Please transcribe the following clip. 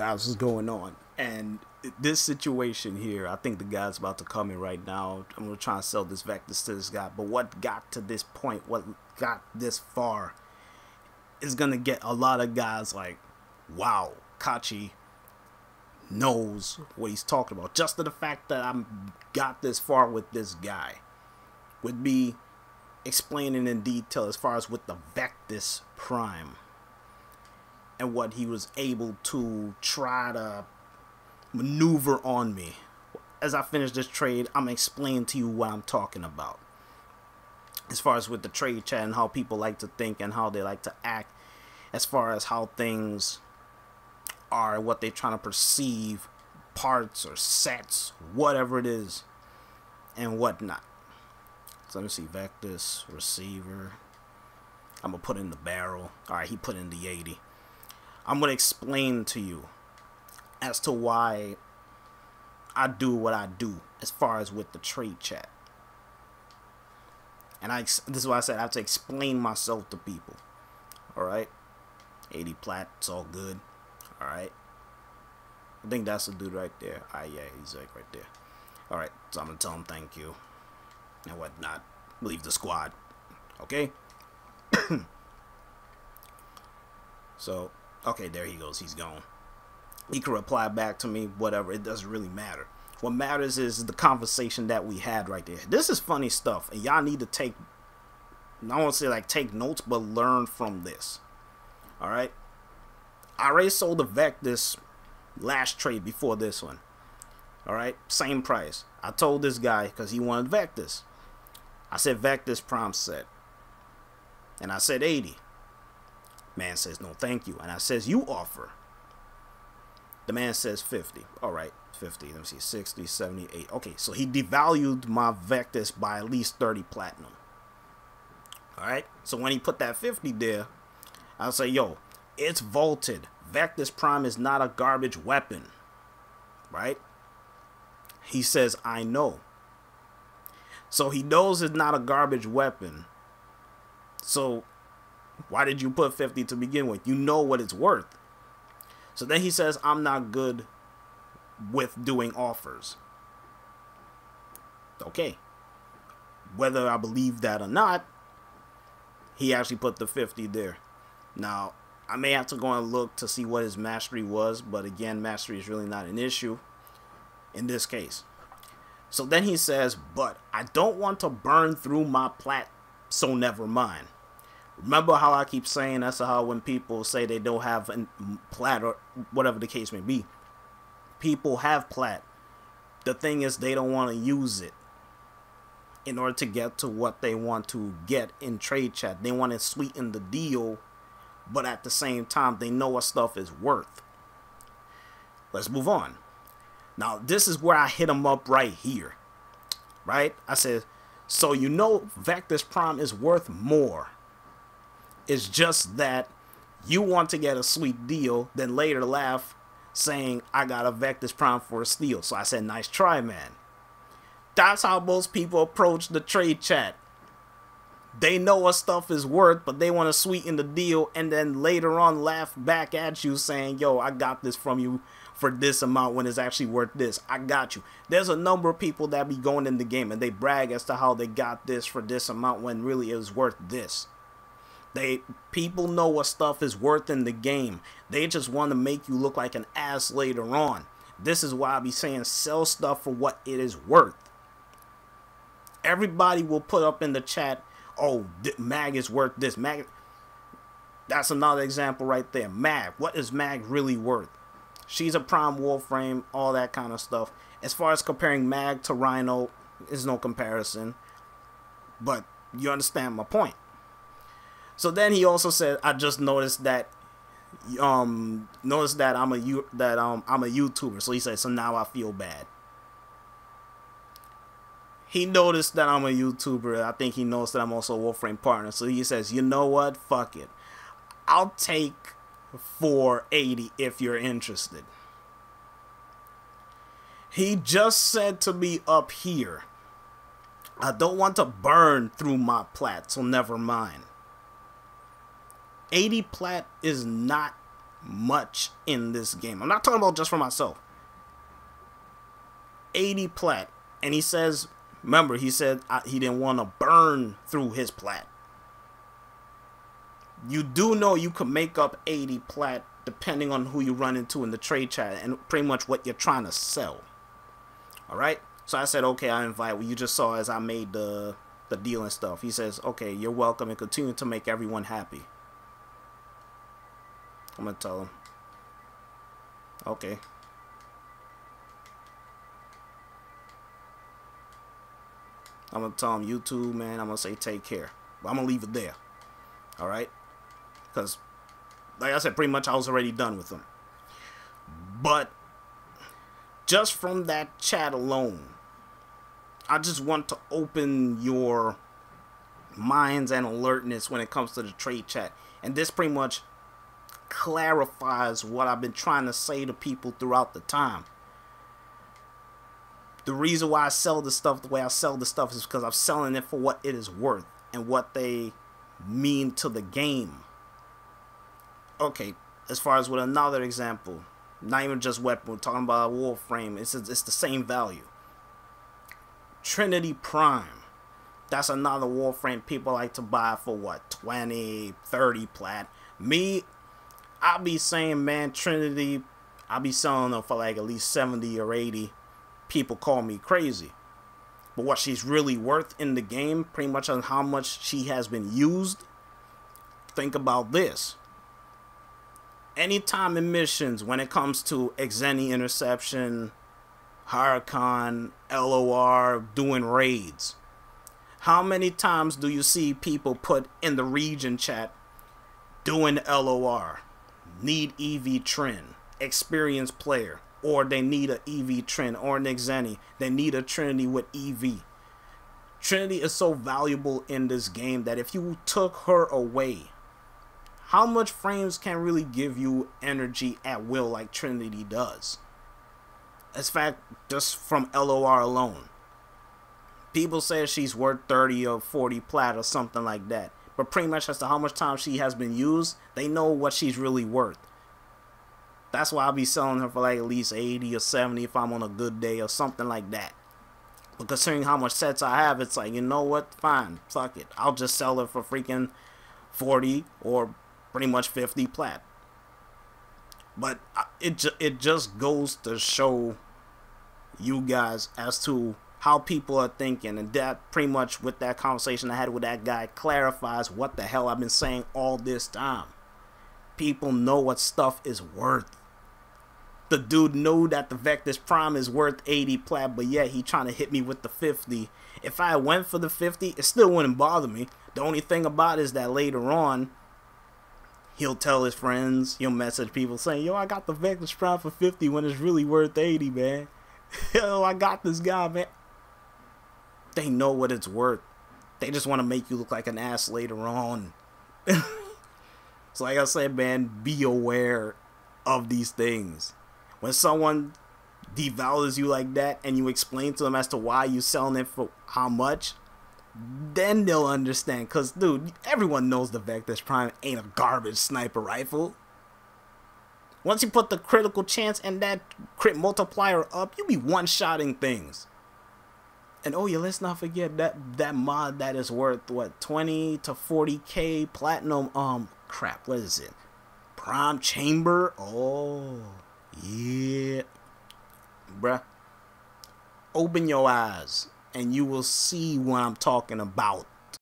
guys, what's going on? And this situation here, I think the guy's about to come in right now. I'm gonna try and sell this Vectus to this guy, but what got to this point, what got this far, is gonna get a lot of guys like, wow, Kachi knows what he's talking about. Just to the fact that I got this far with this guy, with me explaining in detail as far as with the Vectus Prime and what he was able to try to maneuver on me. As I finish this trade, I'm explaining to you what I'm talking about. As far as with the trade chat and how people like to think and how they like to act, as far as how things are, what they're trying to perceive, parts or sets, whatever it is, and whatnot. So let me see, Vectus, receiver. I'm going to put in the barrel. Alright, he put in the 80. I'm going to explain to you as to why I do what I do as far as with the trade chat. And this is why I said I have to explain myself to people. Alright? 80 plat, it's all good. Alright? I think that's the dude right there. Alright, yeah, he's like right there. Alright, so I'm going to tell him thank you. And whatnot. Leave the squad. Okay? So, okay, there he goes. He's gone. He can reply back to me, whatever. It doesn't really matter. What matters is the conversation that we had right there. This is funny stuff, and y'all need to take, I don't want to say like take notes, but learn from this. Alright? I already sold the Vectus last trade before this one. Alright? Same price. I told this guy, because he wanted Vectus. I said Vectus Prime set. And I said 80. Man says no thank you. And I says you offer. The man says 50. Alright, 50. Let me see. 60, 78. Okay, so he devalued my Vectus by at least 30 platinum. Alright, so when he put that 50 there, I'll say, yo, it's vaulted. Vectus Prime is not a garbage weapon. Right? He says, I know. So he knows it's not a garbage weapon. So why did you put 50 to begin with? You know what it's worth. So then he says, I'm not good with doing offers. Okay. Whether I believe that or not, he actually put the 50 there. Now, I may have to go and look to see what his mastery was, but again, mastery is really not an issue in this case. So then he says, but I don't want to burn through my plat, so never mind. Remember how I keep saying that's how when people say they don't have a plat or whatever the case may be. People have plat. The thing is they don't want to use it in order to get to what they want to get in trade chat. They want to sweeten the deal, but at the same time they know what stuff is worth. Let's move on. Now this is where I hit him up right here. Right? I said, so you know Vectus Prime is worth more. It's just that you want to get a sweet deal, then later laugh saying, I got a Vectus Prime for a steal. So I said, nice try, man. That's how most people approach the trade chat. They know what stuff is worth, but they want to sweeten the deal and then later on laugh back at you saying, yo, I got this from you for this amount when it's actually worth this. I got you. There's a number of people that be going in the game and they brag as to how they got this for this amount when really it was worth this. People know what stuff is worth in the game. They just want to make you look like an ass later on. This is why I be saying sell stuff for what it is worth. Everybody will put up in the chat, oh, Mag is worth this. Mag, that's another example right there. Mag, what is Mag really worth? She's a prime Warframe, all that kind of stuff. As far as comparing Mag to Rhino, there's no comparison. But you understand my point. So then he also said, I just noticed that I'm a YouTuber. So he said, so now I feel bad. He noticed that I'm a YouTuber. I think he knows that I'm also a Warframe partner. So he says, you know what? Fuck it. I'll take 480 if you're interested. He just said to me up here, I don't want to burn through my plat, so never mind. 80 plat is not much in this game. I'm not talking about just for myself. 80 plat. And he says, remember, he said he didn't want to burn through his plat. You do know you can make up 80 plat depending on who you run into in the trade chat and pretty much what you're trying to sell. Alright? So I said, okay, I invite. Well, you just saw as I made the deal and stuff. He says, okay, you're welcome and continue to make everyone happy. I'm going to tell him. Okay. I'm going to tell him, YouTube, man, I'm going to say take care. But I'm going to leave it there. Alright? Because, like I said, pretty much I was already done with him. But, just from that chat alone, I just want to open your minds and alertness when it comes to the trade chat. And this pretty much clarifies what I've been trying to say to people throughout the time. The reason why I sell the stuff the way I sell the stuff is because I'm selling it for what it is worth and what they mean to the game. Okay, as far as with another example, not even just weapon, we're talking about Warframe, it's the same value. Trde Prime, that's another Warframe people like to buy for what, 20, 30 plat. Me, I'll be saying, man, Trde, I'll be selling them for like at least 70 or 80. People call me crazy. But what she's really worth in the game, pretty much on how much she has been used, think about this. Anytime in missions, when it comes to Xeni interception, Huracan, LOR, doing raids, how many times do you see people put in the region chat doing LOR, need EV trend, experienced player, or they need an EV trend, or an Xeni, they need a Trde with EV. Trde is so valuable in this game that if you took her away, how much frames can really give you energy at will like Trde does? As fact, just from LOR alone. People say she's worth 30 or 40 plat or something like that. But pretty much as to how much time she has been used, they know what she's really worth. That's why I'll be selling her for like at least 80 or 70 if I'm on a good day or something like that. But considering how much sets I have, it's like, you know what? Fine. Fuck it. I'll just sell her for freaking 40 or pretty much 50 plat. But it just goes to show you guys as to how people are thinking. And that pretty much with that conversation I had with that guy clarifies what the hell I've been saying all this time. People know what stuff is worth. The dude knew that the Vectis Prime is worth 80 plat, but yet he trying to hit me with the 50. If I went for the 50, it still wouldn't bother me. The only thing about it is that later on, he'll tell his friends, he'll message people saying, yo, I got the Vectis Prime for 50 when it's really worth 80, man. Yo, I got this guy, man. They know what it's worth. They just want to make you look like an ass later on. So like I said, man, be aware of these things. When someone devalues you like that and you explain to them as to why you're selling it for how much, then they'll understand. Because, dude, everyone knows the Vectis Prime ain't a garbage sniper rifle. Once you put the critical chance and that crit multiplier up, you be one-shotting things. And oh yeah, let's not forget that mod that is worth, what, 20 to 40k platinum, crap, what is it? Prime chamber? Oh, yeah. Bruh. Open your eyes and you will see what I'm talking about.